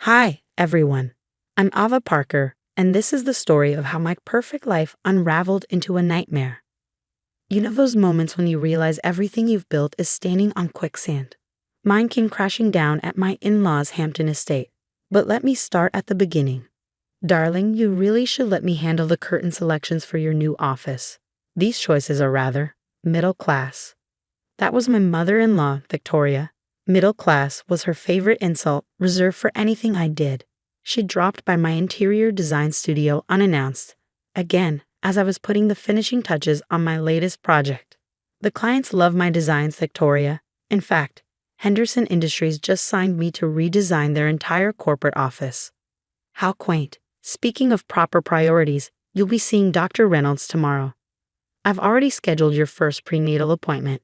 Hi, everyone. I'm Ava Parker, and this is the story of how my perfect life unraveled into a nightmare. You know those moments when you realize everything you've built is standing on quicksand? Mine came crashing down at my in-laws' Hampton estate. But let me start at the beginning. Darling, you really should let me handle the curtain selections for your new office. These choices are rather middle class. That was my mother-in-law, Victoria. Middle class was her favorite insult, reserved for anything I did. She dropped by my interior design studio unannounced, again, as I was putting the finishing touches on my latest project. The clients love my designs, Victoria. In fact, Henderson Industries just signed me to redesign their entire corporate office. How quaint. Speaking of proper priorities, you'll be seeing Dr. Reynolds tomorrow. I've already scheduled your first prenatal appointment.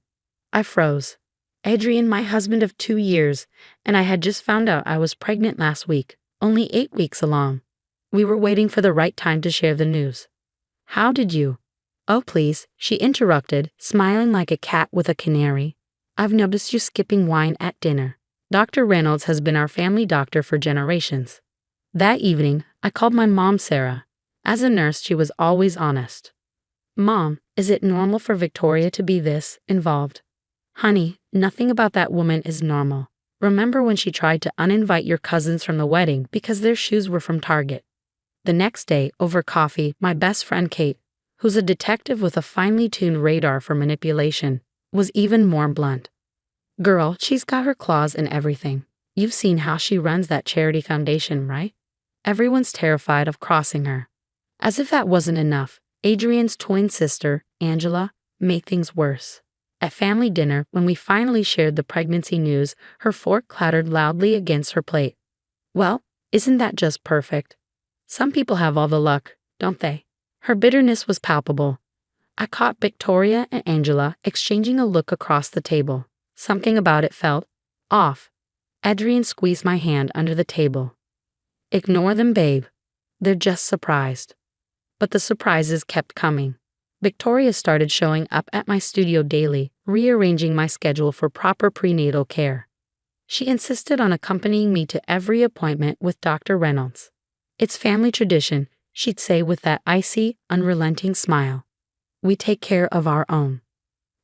I froze. Adrian, my husband of 2 years, and I had just found out I was pregnant last week, only 8 weeks along. We were waiting for the right time to share the news. How did you? Oh, please, she interrupted, smiling like a cat with a canary. I've noticed you skipping wine at dinner. Dr. Reynolds has been our family doctor for generations. That evening, I called my mom, Sarah. As a nurse, she was always honest. Mom, is it normal for Victoria to be this involved? Honey, nothing about that woman is normal. Remember when she tried to uninvite your cousins from the wedding because their shoes were from Target? The next day, over coffee, my best friend Kate, who's a detective with a finely tuned radar for manipulation, was even more blunt. Girl, she's got her claws in everything. You've seen how she runs that charity foundation, right? Everyone's terrified of crossing her. As if that wasn't enough, Adrian's twin sister, Angela, made things worse. At family dinner, when we finally shared the pregnancy news, her fork clattered loudly against her plate. Well, isn't that just perfect? Some people have all the luck, don't they? Her bitterness was palpable. I caught Victoria and Angela exchanging a look across the table. Something about it felt off. Adrian squeezed my hand under the table. Ignore them, babe. They're just surprised. But the surprises kept coming. Victoria started showing up at my studio daily, rearranging my schedule for proper prenatal care. She insisted on accompanying me to every appointment with Dr. Reynolds. It's family tradition, she'd say with that icy, unrelenting smile. We take care of our own.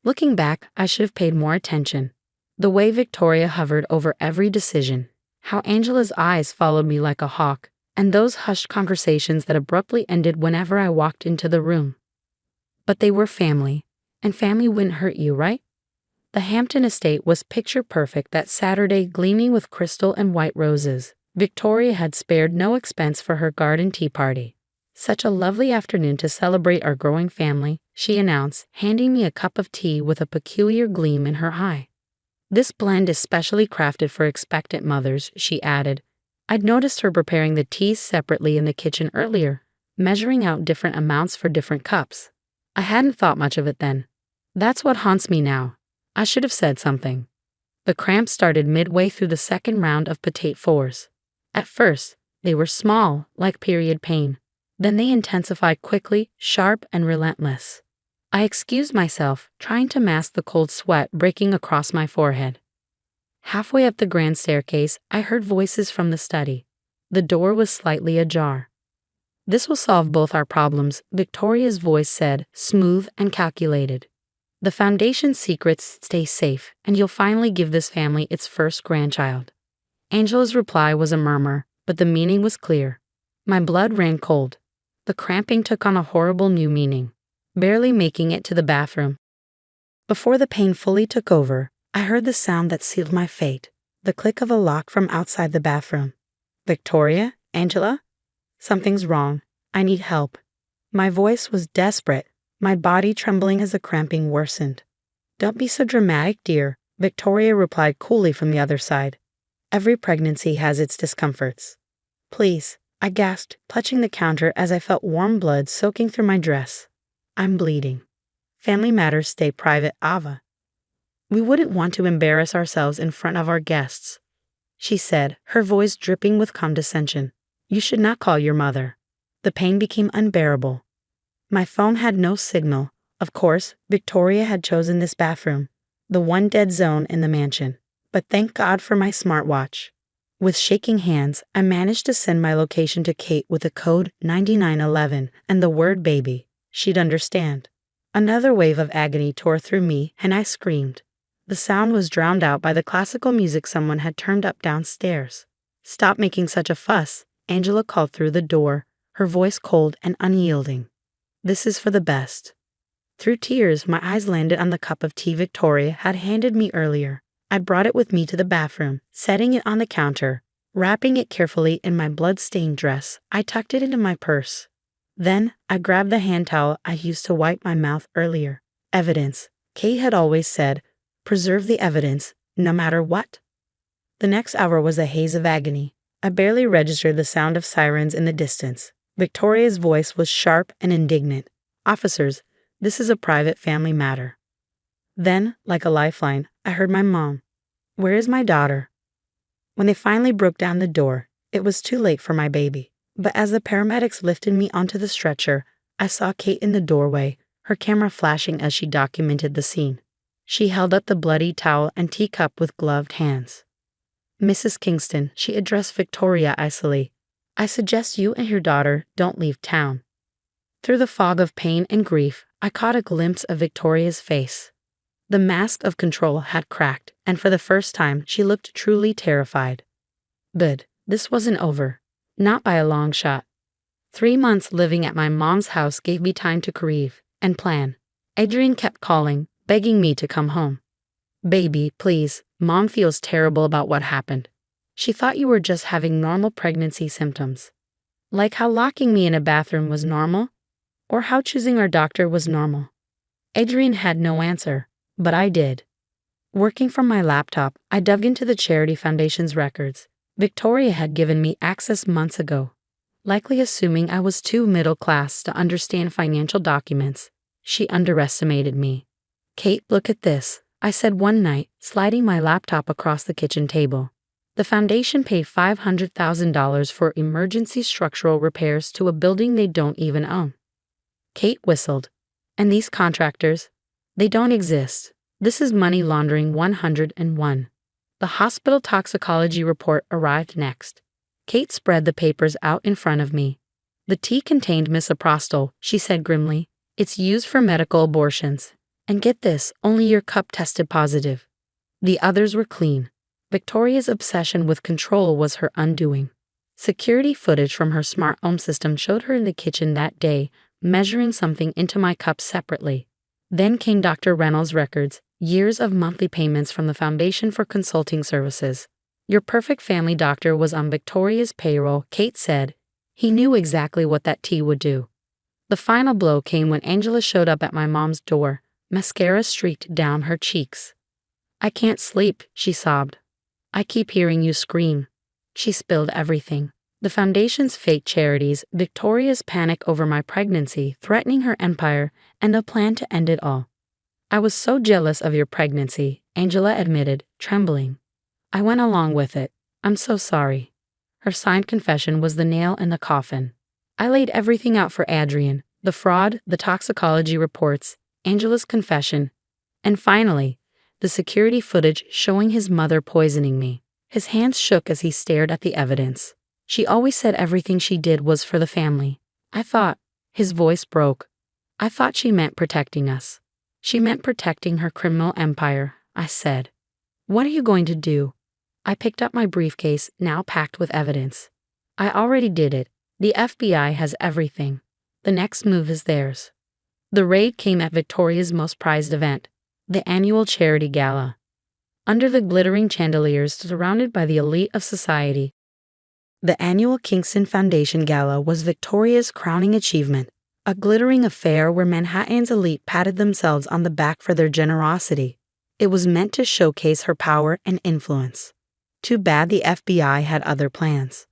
Looking back, I should have paid more attention. The way Victoria hovered over every decision, how Angela's eyes followed me like a hawk, and those hushed conversations that abruptly ended whenever I walked into the room. But they were family, and family wouldn't hurt you, right? The Hampton estate was picture perfect that Saturday, gleaming with crystal and white roses. Victoria had spared no expense for her garden tea party. Such a lovely afternoon to celebrate our growing family, she announced, handing me a cup of tea with a peculiar gleam in her eye. This blend is specially crafted for expectant mothers, she added. I'd noticed her preparing the teas separately in the kitchen earlier, measuring out different amounts for different cups. I hadn't thought much of it then. That's what haunts me now. I should have said something. The cramps started midway through the second round of potato fours. At first, they were small, like period pain. Then they intensified quickly, sharp and relentless. I excused myself, trying to mask the cold sweat breaking across my forehead. Halfway up the grand staircase, I heard voices from the study. The door was slightly ajar. This will solve both our problems, Victoria's voice said, smooth and calculated. The foundation's secrets stay safe, and you'll finally give this family its first grandchild. Angela's reply was a murmur, but the meaning was clear. My blood ran cold. The cramping took on a horrible new meaning, barely making it to the bathroom. Before the pain fully took over, I heard the sound that sealed my fate, the click of a lock from outside the bathroom. Victoria? Angela? Something's wrong. I need help. My voice was desperate, my body trembling as the cramping worsened. Don't be so dramatic, dear, Victoria replied coolly from the other side. Every pregnancy has its discomforts. Please, I gasped, clutching the counter as I felt warm blood soaking through my dress. I'm bleeding. Family matters stay private, Ava. We wouldn't want to embarrass ourselves in front of our guests, she said, her voice dripping with condescension. You should not call your mother. The pain became unbearable. My phone had no signal. Of course, Victoria had chosen this bathroom, the one dead zone in the mansion. But thank God for my smartwatch. With shaking hands, I managed to send my location to Kate with the code 9911 and the word baby. She'd understand. Another wave of agony tore through me, and I screamed. The sound was drowned out by the classical music someone had turned up downstairs. "Stop making such a fuss," Angela called through the door, her voice cold and unyielding. "This is for the best." Through tears, my eyes landed on the cup of tea Victoria had handed me earlier. I brought it with me to the bathroom, setting it on the counter. Wrapping it carefully in my blood-stained dress, I tucked it into my purse. Then, I grabbed the hand towel I used to wipe my mouth earlier. Evidence. Kate had always said, "Preserve the evidence, no matter what." The next hour was a haze of agony. I barely registered the sound of sirens in the distance. Victoria's voice was sharp and indignant. "Officers, this is a private family matter." Then, like a lifeline, I heard my mom. "Where is my daughter?" When they finally broke down the door, it was too late for my baby. But as the paramedics lifted me onto the stretcher, I saw Kate in the doorway, her camera flashing as she documented the scene. She held up the bloody towel and teacup with gloved hands. "Mrs. Kingston," she addressed Victoria icily, "I suggest you and your daughter don't leave town." Through the fog of pain and grief, I caught a glimpse of Victoria's face. The mask of control had cracked, and for the first time she looked truly terrified. Good. This wasn't over. Not by a long shot. 3 months living at my mom's house gave me time to grieve and plan. Adrian kept calling, begging me to come home. "Baby, please, Mom feels terrible about what happened. She thought you were just having normal pregnancy symptoms." Like how locking me in a bathroom was normal, or how choosing our doctor was normal. Adrian had no answer, but I did. Working from my laptop, I dug into the Charity Foundation's records. Victoria had given me access months ago. Likely assuming I was too middle class to understand financial documents, she underestimated me. "Kate, look at this," I said one night, sliding my laptop across the kitchen table. The foundation paid $500,000 for emergency structural repairs to a building they don't even own. Kate whistled. "And these contractors? They don't exist. This is money laundering 101. The hospital toxicology report arrived next. Kate spread the papers out in front of me. "The tea contained misoprostol," she said grimly. "It's used for medical abortions. And get this, only your cup tested positive. The others were clean." Victoria's obsession with control was her undoing. Security footage from her smart home system showed her in the kitchen that day, measuring something into my cup separately. Then came Dr. Reynolds' records, years of monthly payments from the Foundation for Consulting Services. "Your perfect family doctor was on Victoria's payroll," Kate said. "He knew exactly what that tea would do." The final blow came when Angela showed up at my mom's door, mascara streaked down her cheeks. "I can't sleep," she sobbed. "I keep hearing you scream." She spilled everything. The Foundation's fake charities, Victoria's panic over my pregnancy, threatening her empire, and a plan to end it all. "I was so jealous of your pregnancy," Angela admitted, trembling. "I went along with it. I'm so sorry." Her signed confession was the nail in the coffin. I laid everything out for Adrian, the fraud, the toxicology reports, Angela's confession, and finally, the security footage showing his mother poisoning me. His hands shook as he stared at the evidence. "She always said everything she did was for the family." I thought. His voice broke. "I thought she meant protecting us." "She meant protecting her criminal empire," I said. "What are you going to do?" I picked up my briefcase, now packed with evidence. "I already did it. The FBI has everything. The next move is theirs." The raid came at Victoria's most prized event, the annual charity gala. Under the glittering chandeliers surrounded by the elite of society, the annual Kingston Foundation Gala was Victoria's crowning achievement, a glittering affair where Manhattan's elite patted themselves on the back for their generosity. It was meant to showcase her power and influence. Too bad the FBI had other plans.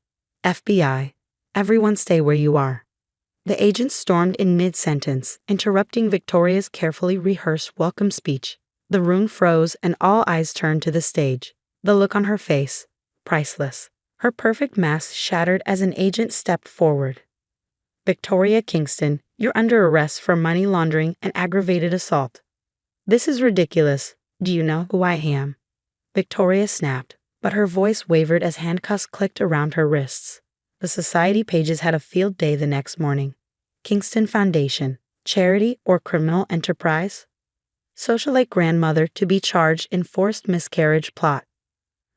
"FBI, everyone stay where you are." The agent stormed in mid-sentence, interrupting Victoria's carefully rehearsed welcome speech. The room froze and all eyes turned to the stage. The look on her face, priceless. Her perfect mask shattered as an agent stepped forward. "Victoria Kingston, you're under arrest for money laundering and aggravated assault." "This is ridiculous. Do you know who I am?" Victoria snapped. But her voice wavered as handcuffs clicked around her wrists. The society pages had a field day the next morning. Kingston Foundation, charity or criminal enterprise? Socialite grandmother to be charged in forced miscarriage plot.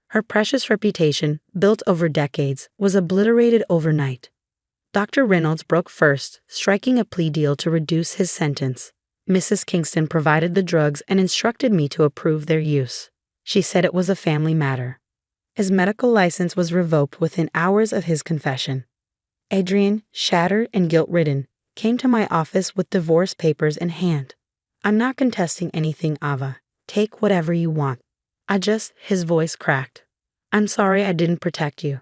Her precious reputation, built over decades, was obliterated overnight. Dr. Reynolds broke first, striking a plea deal to reduce his sentence. Mrs. Kingston provided the drugs and instructed me to approve their use. She said it was a family matter. His medical license was revoked within hours of his confession. Adrian, shattered and guilt-ridden, came to my office with divorce papers in hand. "I'm not contesting anything, Ava. Take whatever you want." His voice cracked. "I'm sorry I didn't protect you."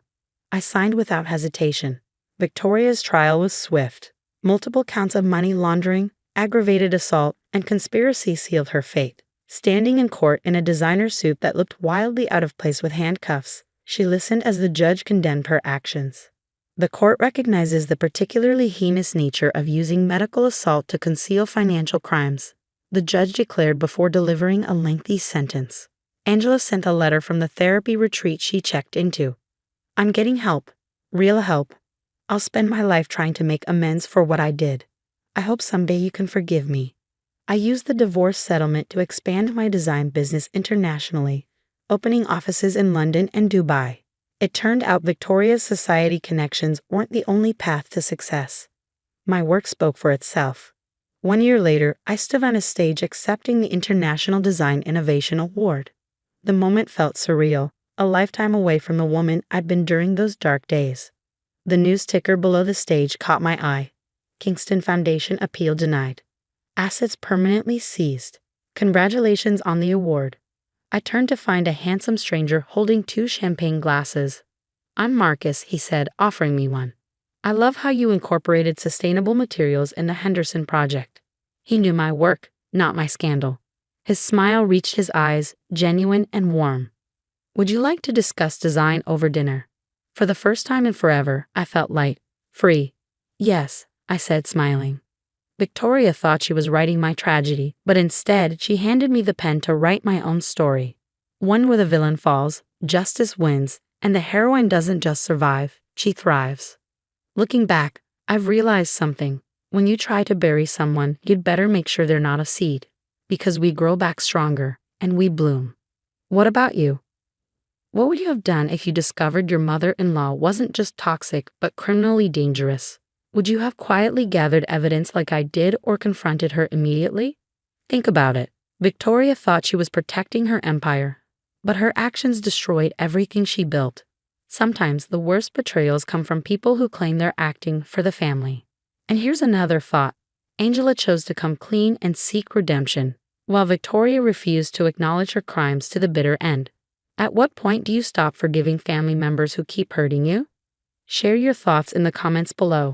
I signed without hesitation. Victoria's trial was swift. Multiple counts of money laundering, aggravated assault, and conspiracy sealed her fate. Standing in court in a designer suit that looked wildly out of place with handcuffs, she listened as the judge condemned her actions. The court recognizes the particularly heinous nature of using medical assault to conceal financial crimes, the judge declared before delivering a lengthy sentence. Angela sent a letter from the therapy retreat she checked into. "I'm getting help. Real help. I'll spend my life trying to make amends for what I did. I hope someday you can forgive me." I used the divorce settlement to expand my design business internationally, opening offices in London and Dubai. It turned out Victoria's society connections weren't the only path to success. My work spoke for itself. 1 year later, I stood on a stage accepting the International Design Innovation Award. The moment felt surreal, a lifetime away from the woman I'd been during those dark days. The news ticker below the stage caught my eye. Kingston Foundation appeal denied. Assets permanently seized. Congratulations on the award. I turned to find a handsome stranger holding 2 champagne glasses. "I'm Marcus," he said, offering me one. "I love how you incorporated sustainable materials in the Henderson project." He knew my work, not my scandal. His smile reached his eyes, genuine and warm. "Would you like to discuss design over dinner?" For the first time in forever, I felt light, free. "Yes," I said, smiling. Victoria thought she was writing my tragedy, but instead she handed me the pen to write my own story. One where the villain falls, justice wins, and the heroine doesn't just survive, she thrives. Looking back, I've realized something. When you try to bury someone, you'd better make sure they're not a seed. Because we grow back stronger, and we bloom. What about you? What would you have done if you discovered your mother-in-law wasn't just toxic, but criminally dangerous? Would you have quietly gathered evidence like I did or confronted her immediately? Think about it. Victoria thought she was protecting her empire, but her actions destroyed everything she built. Sometimes the worst betrayals come from people who claim they're acting for the family. And here's another thought. Angela chose to come clean and seek redemption, while Victoria refused to acknowledge her crimes to the bitter end. At what point do you stop forgiving family members who keep hurting you? Share your thoughts in the comments below.